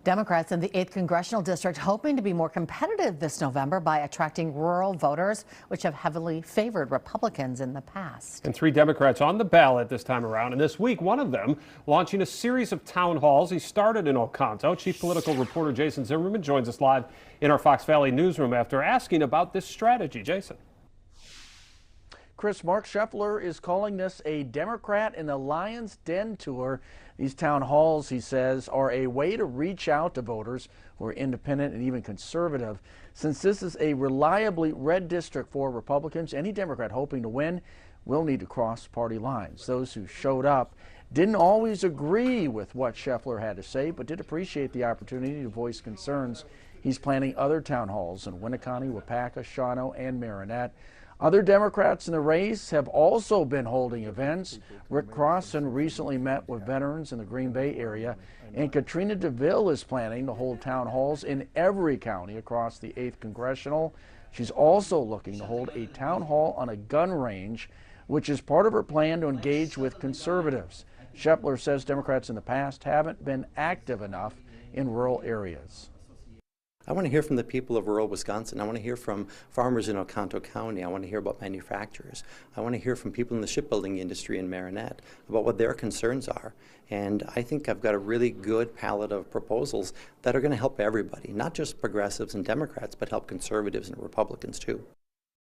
Democrats in the 8th Congressional District hoping to be more competitive this November by attracting rural voters, which have heavily favored Republicans in the past. And 3 Democrats on the ballot this time around. And this week, one of them launching a series of town halls he started in Oconto. Chief political reporter Jason Zimmerman joins us live in our Fox Valley newsroom after asking about this strategy. Jason. Chris, Mark Scheffler is calling this a Democrat in the Lion's Den tour. These town halls, he says, are a way to reach out to voters who are independent and even conservative. Since this is a reliably red district for Republicans, any Democrat hoping to win will need to cross party lines. Those who showed up didn't always agree with what Scheffler had to say, but did appreciate the opportunity to voice concerns. He's planning other town halls in Winneconne, Waupaca, Shawano, and Marinette. Other Democrats in the race have also been holding events. Rick Crossan recently met with veterans in the Green Bay area, and Katrina DeVille is planning to hold town halls in every county across the 8th Congressional. She's also looking to hold a town hall on a gun range, which is part of her plan to engage with conservatives. Scheffler says Democrats in the past haven't been active enough in rural areas. I want to hear from the people of rural Wisconsin. I want to hear from farmers in Oconto County. I want to hear about manufacturers. I want to hear from people in the shipbuilding industry in Marinette about what their concerns are. And I think I've got a really good palette of proposals that are going to help everybody, not just progressives and Democrats, but help conservatives and Republicans too.